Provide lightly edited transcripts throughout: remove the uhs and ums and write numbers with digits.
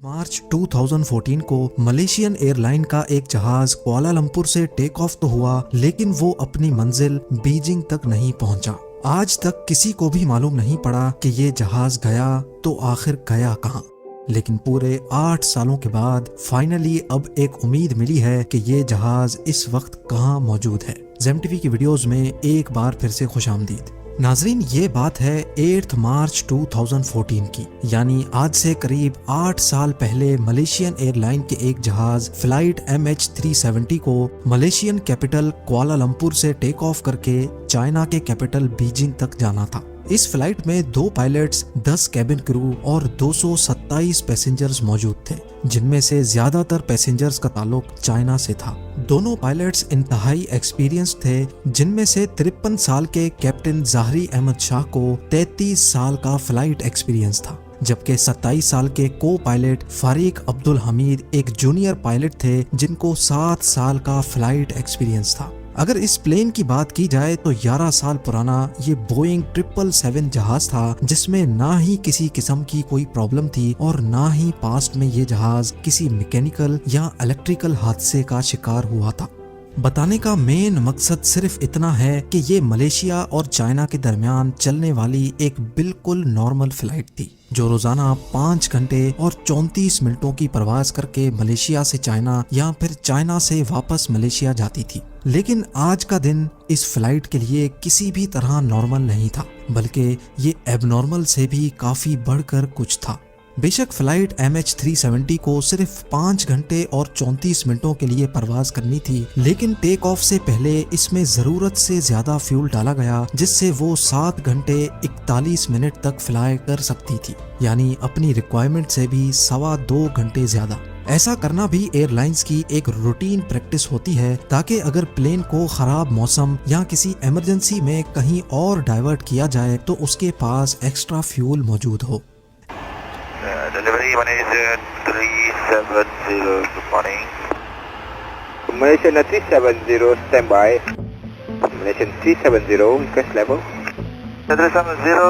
मार्च 2014 को Malaysian airline का एक जहाज कुआलालंपुर से टेक ऑफ तो हुआ, लेकिन वो अपनी मंजिल बीजिंग तक नहीं पहुंचा। आज तक किसी को भी मालूम नहीं पड़ा कि ये जहाज गया तो आखिर गया कहां। लेकिन पूरे 8 सालों के बाद फाइनली अब एक उम्मीद मिली है कि ये जहाज इस वक्त कहां मौजूद है। ज़ेम टीवी की वीडियोस में एक बार फिर से खुशामदीद। नाजरीन, ये बात है 8 मार्च 2014 की, यानी आज से करीब 8 साल पहले मलेशियन एयरलाइन के एक जहाज फ्लाइट MH370 को मलेशियन कैपिटल कुआलालंपुर से टेक ऑफ करके चाइना के कैपिटल बीजिंग तक जाना था। इस फ्लाइट में 2 पायलट्स, 10 कैबिन क्रू और 227 पैसेंजर्स मौजूद थे, जिनमें से ज्यादातर पैसेंजर्स का ताल्लुक चाइना से था। दोनों पायलट्स इंतहाई एक्सपीरियंस थे, जिनमें से 53 साल के कैप्टन ज़ाहरी अहमद शाह को 33 साल का फ्लाइट एक्सपीरियंस था, जबकि 27 साल के को पायलट फारिक अब्दुल हमीद एक जूनियर पायलट थे, जिनको 7 साल का फ्लाइट एक्सपीरियंस था। अगर इस प्लेन की बात की जाए तो 11 साल पुराना ये बोइंग 777 जहाज था, जिसमें ना ही किसी किस्म की कोई प्रॉब्लम थी और ना ही पास्ट में ये जहाज किसी मैकेनिकल या इलेक्ट्रिकल हादसे का शिकार हुआ था। बताने का मेन मकसद सिर्फ इतना है कि ये मलेशिया और चाइना के दरमियान चलने वाली एक बिल्कुल नॉर्मल फ्लाइट थी, जो रोजाना 5 घंटे और 34 मिनटों की परवाज करके मलेशिया से चाइना या फिर चाइना से वापस मलेशिया जाती थी। लेकिन आज का दिन इस फ्लाइट के लिए किसी भी तरह नॉर्मल नहीं था, बल्कि ये एबनॉर्मल से भी काफी बढ़कर कुछ था। बेशक फ्लाइट MH370 को सिर्फ 5 घंटे और 34 मिनटों के लिए परवाज करनी थी, लेकिन टेक ऑफ से पहले इसमें जरूरत से ज्यादा फ्यूल डाला गया, जिससे वो 7 घंटे 41 मिनट तक फ्लाई कर सकती थी, यानी अपनी रिक्वायरमेंट से भी 2.25 घंटे ज्यादा। ऐसा करना भी एयरलाइंस की एक रूटीन प्रैक्टिस होती है, ताकि अगर प्लेन को खराब मौसम या किसी इमरजेंसी में कहीं और डाइवर्ट किया जाए तो उसके पास एक्स्ट्रा फ्यूल मौजूद हो। Delivery Malaysian 370, good morning. Malaysian 370, stand by. Malaysian 370, request level. 370,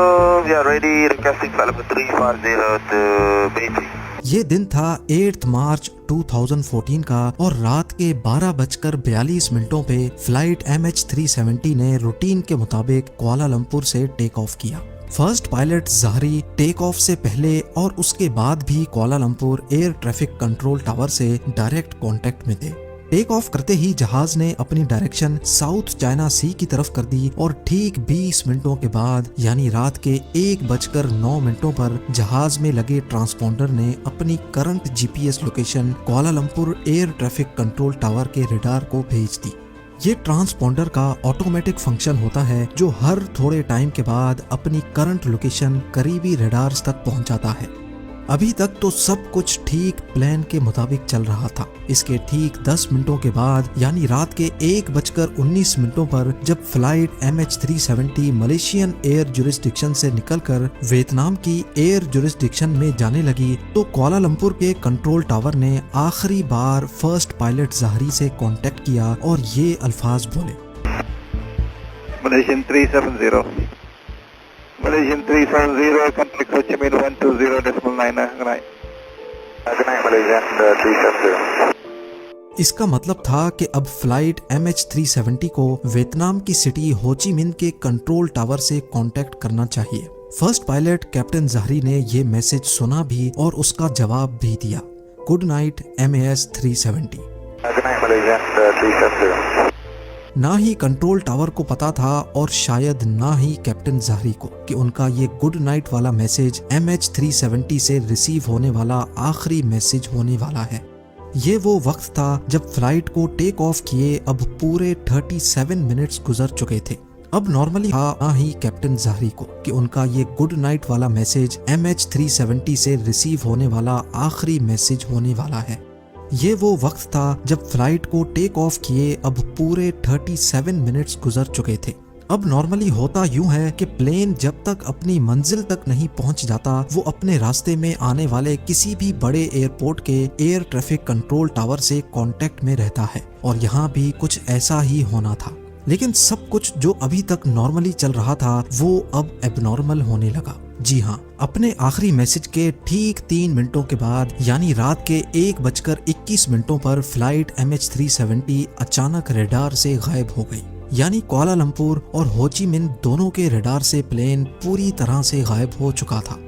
we are ready, requesting flight level 340 to Beijing. ये दिन था 8 मार्च 2014 का और रात के 12:42 पे फ्लाइट MH370 ने रूटीन के मुताबिक कुआलालंपुर से टेक ऑफ किया। फर्स्ट पायलट ज़ाहरी टेक ऑफ से पहले और उसके बाद भी Kuala Lumpur air traffic control tower से डायरेक्ट कांटेक्ट में थे। टेक ऑफ करते ही जहाज ने अपनी डायरेक्शन साउथ चाइना सी की तरफ कर दी और ठीक 20 मिनटों के बाद, यानी रात के 1:09 पर जहाज में लगे ट्रांसपोंडर ने अपनी current GPS location Kuala Lumpur air traffic control tower के रडार को भेज दी। ये ट्रांसपोंडर का ऑटोमेटिक फंक्शन होता है, जो हर थोड़े टाइम के बाद अपनी करंट लोकेशन करीबी रडार्स तक पहुंचाता है। अभी तक तो सब कुछ ठीक प्लान के मुताबिक चल रहा था। इसके ठीक 10 मिनटों के बाद, यानी रात के 1:19 पर जब flight MH370 Malaysian air jurisdiction से निकलकर वियतनाम की एयर जुरिस्डिक्शन में जाने लगी, तो कुआलालंपुर के कंट्रोल टावर ने आखिरी बार फर्स्ट पायलट ज़ाहरी से कांटेक्ट किया और ये अल्फाज बोले। Malaysian 370. Malaysian 370, contact Ho Chi Minh 120.9. Good night. Good night, Malaysian 370. इसका मतलब था कि अब फ्लाइट MH370 को वियतनाम की सिटी हो ची मिन्ह के कंट्रोल टावर से कांटेक्ट करना चाहिए। फर्स्ट पायलट कैप्टन ज़ाहरी ने ये मैसेज सुना भी और उसका जवाब भी दिया। Good night MAS 370। Good night, Malaysian 370. ना ही कंट्रोल टावर को पता था और शायद ना ही कैप्टन ज़ाहरी को कि उनका ये गुड नाइट वाला मैसेज MH370 से रिसीव होने वाला आखिरी मैसेज होने वाला है। ये वो वक्त था जब फ्लाइट को टेक ऑफ किए अब पूरे 37 मिनट्स गुजर चुके थे। अब नॉर्मली था ना ही कैप्टन ज़ाहरी को कि उनका ये गुड नाइट वाला मैसेज MH370 से रिसीव होने वाला आखिरी मैसेज होने वाला है। ये वो वक्त था जब फ्लाइट को टेक ऑफ किए अब पूरे 37 मिनट्स गुजर चुके थे। अब नॉर्मली होता यूं है कि प्लेन जब तक अपनी मंजिल तक नहीं पहुंच जाता, वो अपने रास्ते में आने वाले किसी भी बड़े एयरपोर्ट के एयर ट्रैफिक कंट्रोल टावर से कांटेक्ट में रहता है, और यहाँ भी कुछ ऐसा ही होना था। लेकिन सब कुछ जो अभी तक नॉर्मली चल रहा था वो अब एबनॉर्मल होने लगा। जी हाँ, अपने आखिरी मैसेज के ठीक 3 मिनटों के बाद यानी रात के 1:21 पर फ्लाइट MH370 अचानक रडार से गायब हो गई। यानी कुआलालंपुर और हो ची मिन्ह दोनों के रडार से प्लेन पूरी तरह से गायब हो चुका था।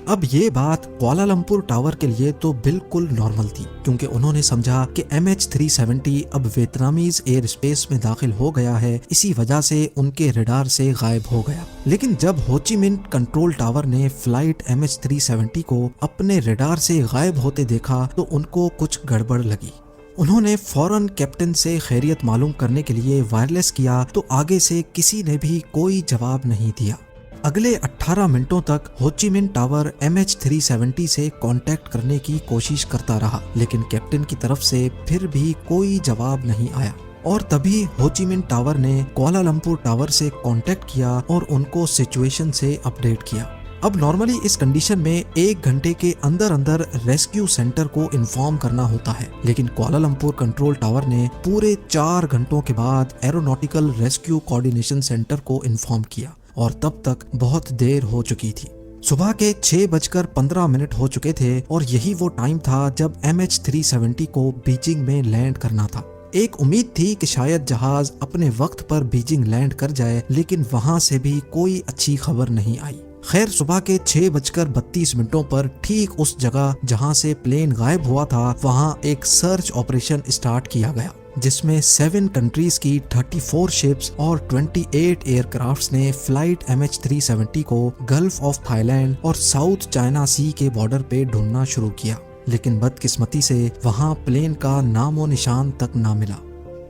अब ये बात कुआलालंपुर टावर के लिए तो बिल्कुल नॉर्मल थी, क्योंकि उन्होंने समझा कि MH370 अब वियतनामीज एयर स्पेस में दाखिल हो गया है, इसी वजह से उनके रडार से गायब हो गया। लेकिन जब हो ची मिन्ह कंट्रोल टावर ने फ्लाइट MH370 को अपने रडार से गायब होते देखा तो उनको कुछ गड़बड़ लगी। उन्होंने फौरन कैप्टन से खैरियत मालूम करने के लिए वायरलेस किया तो आगे से किसी ने भी कोई जवाब नहीं दिया। अगले 18 मिनटों तक हो ची मिन्ह टावर MH370 से कांटेक्ट करने की कोशिश करता रहा, लेकिन कैप्टन की तरफ से फिर भी कोई जवाब नहीं आया। और तभी हो ची मिन्ह टावर ने कुआलालंपुर टावर से कांटेक्ट किया और उनको सिचुएशन से अपडेट किया। अब नॉर्मली इस कंडीशन में 1 घंटे के अंदर अंदर रेस्क्यू सेंटर को इन्फॉर्म करना होता है, लेकिन कुआलालंपुर कंट्रोल टावर ने पूरे 4 घंटों के बाद एरोनॉटिकल रेस्क्यू कोऑर्डिनेशन सेंटर को इन्फॉर्म किया और तब तक बहुत देर हो चुकी थी। सुबह के 6:15 हो चुके थे और यही वो टाइम था जब MH370 को बीजिंग में लैंड करना था। एक उम्मीद थी कि शायद जहाज अपने वक्त पर बीजिंग लैंड कर जाए, लेकिन वहां से भी कोई अच्छी खबर नहीं आई। खैर, सुबह के 6:32 पर ठीक उस जगह जहां से प्लेन गायब हुआ था वहां एक सर्च ऑपरेशन स्टार्ट किया गया, जिसमें 7 कंट्रीज की 34 शिप्स और 28 एयरक्राफ्ट्स ने फ्लाइट MH370 को गल्फ ऑफ थाईलैंड और साउथ चाइना सी के बॉर्डर पे ढूंढना शुरू किया। लेकिन बदकिस्मती से वहां प्लेन का नामो निशान तक ना मिला।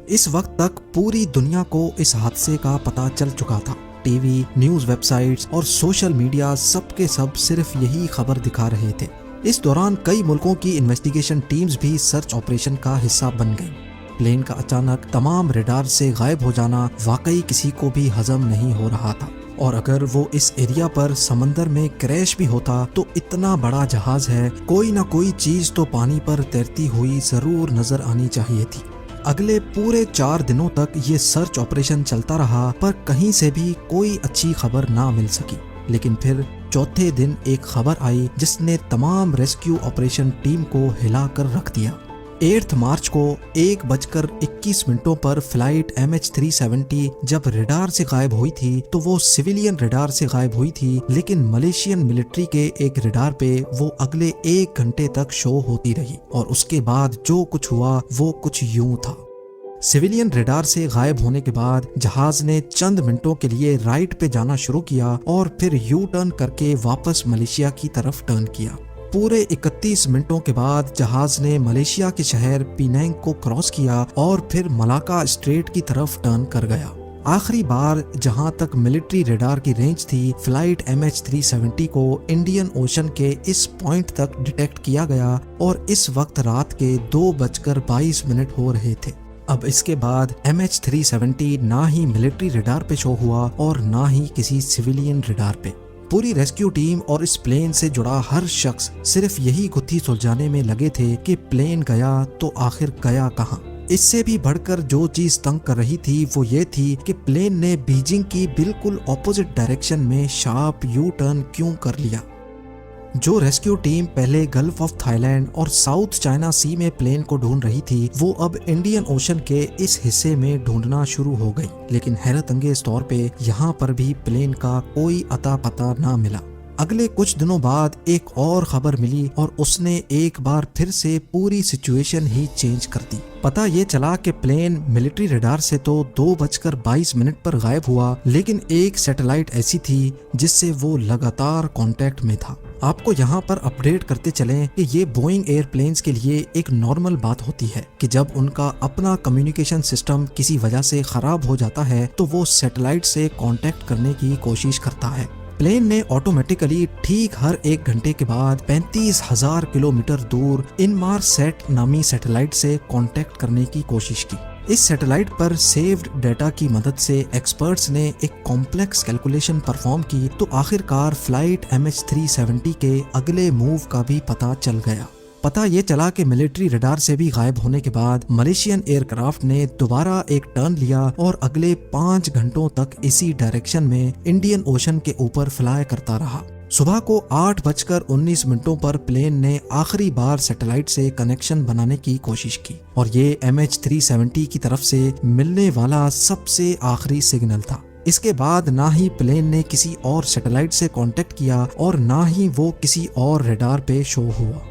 इस वक्त तक पूरी दुनिया को इस हादसे का पता चल चुका था। टीवी, न्यूज वेबसाइट्स और सोशल मीडिया सबके सब सिर्फ यही खबर दिखा रहे थे। इस दौरान कई मुल्कों की इन्वेस्टिगेशन टीम्स भी सर्च ऑपरेशन का हिस्सा बन गई। प्लेन का अचानक तमाम रडार से गायब हो जाना वाकई किसी को भी हजम नहीं हो रहा था, और अगर वो इस एरिया पर समंदर में क्रैश भी होता तो इतना बड़ा जहाज है, कोई ना कोई चीज तो पानी पर तैरती हुई जरूर नजर आनी चाहिए थी। अगले पूरे 4 दिनों तक ये सर्च ऑपरेशन चलता रहा, पर कहीं से भी कोई अच्छी खबर ना मिल सकी। लेकिन फिर चौथे दिन एक खबर आई जिसने तमाम रेस्क्यू ऑपरेशन टीम को हिलाकर रख दिया। 8 मार्च को 1:21 पर फ्लाइट MH370 जब रडार से गायब हुई थी तो वो सिविलियन रडार से गायब हुई थी, लेकिन मलेशियन मिलिट्री के एक रडार पे वो अगले 1 घंटे तक शो होती रही। और उसके बाद जो कुछ हुआ वो कुछ यूं था। सिविलियन रडार से गायब होने के बाद जहाज ने चंद मिनटों के लिए राइट पे जाना शुरू किया और फिर यू टर्न करके वापस मलेशिया की तरफ टर्न किया। पूरे 31 मिनटों के बाद जहाज ने मलेशिया के शहर पिनांग को क्रॉस किया और फिर मलाका स्ट्रेट की तरफ टर्न कर गया। आखिरी बार जहां तक मिलिट्री रडार की रेंज थी, फ्लाइट MH370 को इंडियन ओशन के इस पॉइंट तक डिटेक्ट किया गया और इस वक्त रात के 2:22 हो रहे थे। अब इसके बाद MH370 ना ही मिलिट्री रडार पे शो हुआ और ना ही किसी सिविलियन रडार पे। पूरी रेस्क्यू टीम और इस प्लेन से जुड़ा हर शख्स सिर्फ यही गुत्थी सुलझाने में लगे थे कि प्लेन गया तो आखिर गया कहां। इससे भी बढ़कर जो चीज तंग कर रही थी वो ये थी कि प्लेन ने बीजिंग की बिल्कुल ऑपोजिट डायरेक्शन में शार्प यू टर्न क्यों कर लिया। जो रेस्क्यू टीम पहले गल्फ ऑफ थाईलैंड और साउथ चाइना सी में प्लेन को ढूंढ रही थी, वो अब इंडियन ओशन के इस हिस्से में ढूंढना शुरू हो गई। लेकिन हैरत अंगेज तौर पे यहाँ पर भी प्लेन का कोई अता पता ना मिला। अगले कुछ दिनों बाद एक और खबर मिली और उसने एक बार फिर से पूरी सिचुएशन ही चेंज कर दी। पता ये चला कि प्लेन मिलिट्री रडार से तो 2:22 पर गायब हुआ, लेकिन एक सैटेलाइट ऐसी थी जिससे वो लगातार कांटेक्ट में था। आपको यहाँ पर अपडेट करते चलें कि ये बोइंग एयरप्लेन्स के लिए एक नॉर्मल बात होती है कि जब उनका अपना कम्युनिकेशन सिस्टम किसी वजह से खराब हो जाता है तो वो सैटेलाइट से कांटेक्ट करने की कोशिश करता है। प्लेन ने ऑटोमेटिकली ठीक हर 1 घंटे के बाद 35,000 किलोमीटर दूर इनमारसैट नामी सैटेलाइट से कांटेक्ट करने की कोशिश की। इस सैटेलाइट पर सेव्ड डेटा की मदद से एक्सपर्ट्स ने एक कॉम्प्लेक्स कैलकुलेशन परफॉर्म की तो आखिरकार फ्लाइट MH370 के अगले मूव का भी पता चल गया। पता ये चला कि मिलिट्री रडार से भी गायब होने के बाद मलेशियन एयरक्राफ्ट ने दोबारा एक टर्न लिया और अगले 5 घंटों तक इसी डायरेक्शन में इंडियन ओशन के ऊपर फ्लाई करता रहा। सुबह को 8:19 पर प्लेन ने आखिरी बार सैटेलाइट से कनेक्शन बनाने की कोशिश की और ये MH370 की तरफ से मिलने वाला सबसे आखिरी सिग्नल था। इसके बाद ना ही प्लेन ने किसी और सैटेलाइट से कांटेक्ट किया और ना ही वो किसी और रडार पे शो हुआ।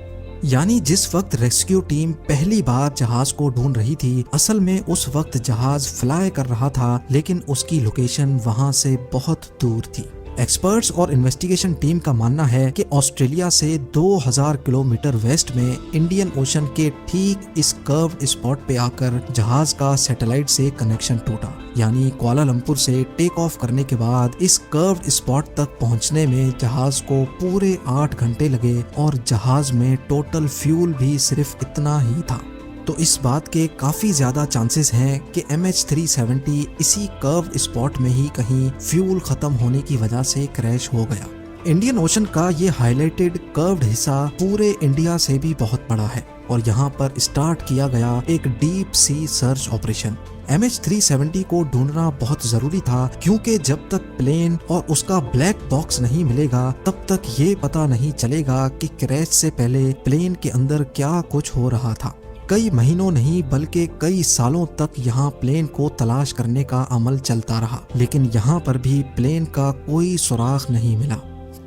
यानी जिस वक्त रेस्क्यू टीम पहली बार जहाज को ढूंढ रही थी, असल में उस वक्त जहाज फ्लाई कर रहा था, लेकिन उसकी लोकेशन वहां से बहुत दूर थी। एक्सपर्ट्स और इन्वेस्टिगेशन टीम का मानना है कि ऑस्ट्रेलिया से 2000 किलोमीटर वेस्ट में इंडियन ओशन के ठीक इस कर्व्ड स्पॉट पे आकर जहाज का सैटेलाइट से कनेक्शन टूटा। यानी कुआलालंपुर से टेक ऑफ करने के बाद इस कर्व्ड स्पॉट तक पहुंचने में जहाज को पूरे 8 घंटे लगे और जहाज में टोटल फ्यूल भी सिर्फ इतना ही था। तो इस बात के काफी ज्यादा चांसेस हैं कि MH370 इसी कर्व्ड स्पॉट में ही कहीं फ्यूल खत्म होने की वजह से क्रैश हो गया। इंडियन ओशन का ये हाईलाइटेड कर्व्ड हिस्सा पूरे इंडिया से भी बहुत बड़ा है और यहाँ पर स्टार्ट किया गया एक deep sea search operation. MH370 को ढूंढना बहुत जरूरी था क्योंकि जब तक प्लेन और उसका ब्लैक बॉक्स नहीं मिलेगा तब तक ये पता नहीं चलेगा कि क्रैश से पहले प्लेन के अंदर क्या कुछ हो रहा था। कई महीनों नहीं बल्कि कई सालों तक यहाँ प्लेन को तलाश करने का अमल चलता रहा, लेकिन यहाँ पर भी प्लेन का कोई सुराग नहीं मिला।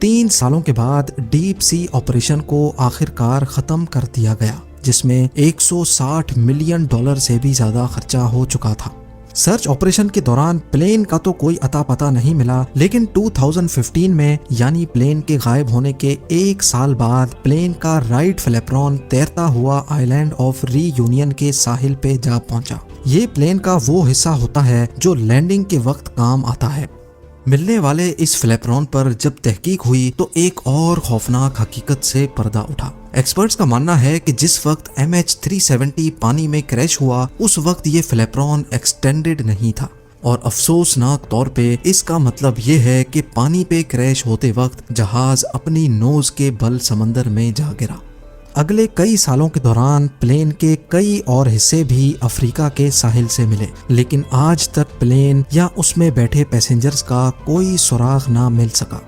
3 सालों के बाद डीप सी ऑपरेशन को आखिरकार खत्म कर दिया गया, जिसमें $160 मिलियन से भी ज्यादा खर्चा हो चुका था। सर्च ऑपरेशन के दौरान प्लेन का तो कोई अता पता नहीं मिला, लेकिन 2015 में यानी प्लेन के गायब होने के 1 साल बाद प्लेन का राइट फ्लैपरॉन तैरता हुआ आइलैंड ऑफ रीयूनियन के साहिल पे जा पहुंचा। ये प्लेन का वो हिस्सा होता है जो लैंडिंग के वक्त काम आता है। मिलने वाले इस फ्लैपरॉन पर जब तहकीक हुई तो एक और खौफनाक हकीकत से पर्दा उठा। एक्सपर्ट्स का मानना है कि जिस वक्त MH370 पानी में क्रैश हुआ उस वक्त ये फ्लैपरॉन एक्सटेंडेड नहीं था और अफसोसनाक तौर पे इसका मतलब ये है कि पानी पे क्रैश होते वक्त जहाज अपनी नोज के बल समंदर में जा गिरा। अगले कई सालों के दौरान प्लेन के कई और हिस्से भी अफ्रीका के साहिल से मिले, लेकिन आज तक प्लेन या उसमें बैठे पैसेंजर्स का कोई सुराग ना मिल सका।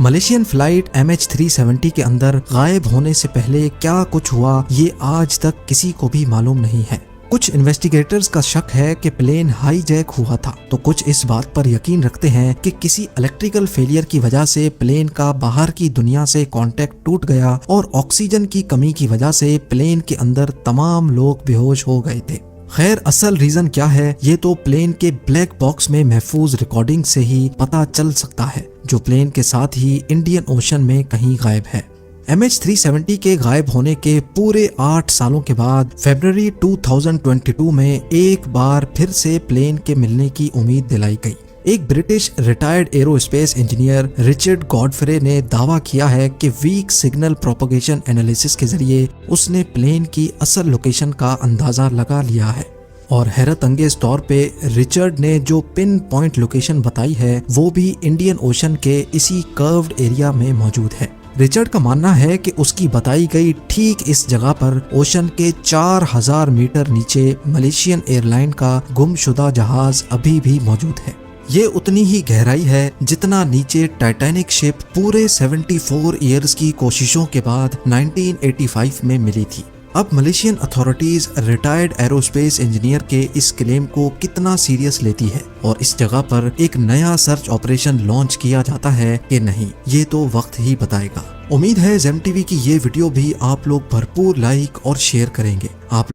मलेशियन फ्लाइट MH370 के अंदर गायब होने से पहले क्या कुछ हुआ ये आज तक किसी को भी मालूम नहीं है। कुछ इन्वेस्टिगेटर्स का शक है कि प्लेन हाईजैक हुआ था, तो कुछ इस बात पर यकीन रखते हैं कि किसी इलेक्ट्रिकल फेलियर की वजह से प्लेन का बाहर की दुनिया से कांटेक्ट टूट गया और ऑक्सीजन की कमी की वजह से प्लेन के अंदर तमाम लोग बेहोश हो गए थे। खैर असल रीजन क्या है ये तो प्लेन के ब्लैक बॉक्स में महफूज रिकॉर्डिंग से ही पता चल सकता है, जो प्लेन के साथ ही इंडियन ओशन में कहीं गायब है। MH370 के गायब होने के पूरे 8 सालों के बाद फरवरी 2022 में एक बार फिर से प्लेन के मिलने की उम्मीद दिलाई गई। एक British retired aerospace engineer Richard Godfrey ने दावा किया है कि वीक सिग्नल प्रोपगेशन एनालिसिस के जरिए उसने प्लेन की असल लोकेशन का अंदाजा लगा लिया है और हैरत अंगेज तौर पे रिचर्ड ने जो पिन पॉइंट लोकेशन बताई है वो भी इंडियन ओशन के इसी कर्व्ड एरिया में मौजूद है। रिचर्ड का मानना है कि उसकी बताई गई ठीक इस जगह पर ओशन के 4000 मीटर नीचे मलेशियन एयरलाइन का गुमशुदा जहाज अभी भी मौजूद है। ये उतनी ही गहराई है जितना नीचे टाइटैनिक शिप पूरे 74 ईयर्स की कोशिशों के बाद 1985 में मिली थी। अब Malaysian authorities retired aerospace engineer के इस क्लेम को कितना सीरियस लेती है और इस जगह पर एक नया सर्च ऑपरेशन लॉन्च किया जाता है कि नहीं, ये तो वक्त ही बताएगा। उम्मीद है ZEM TV की ये वीडियो भी आप लोग भरपूर लाइक और शेयर करेंगे। आप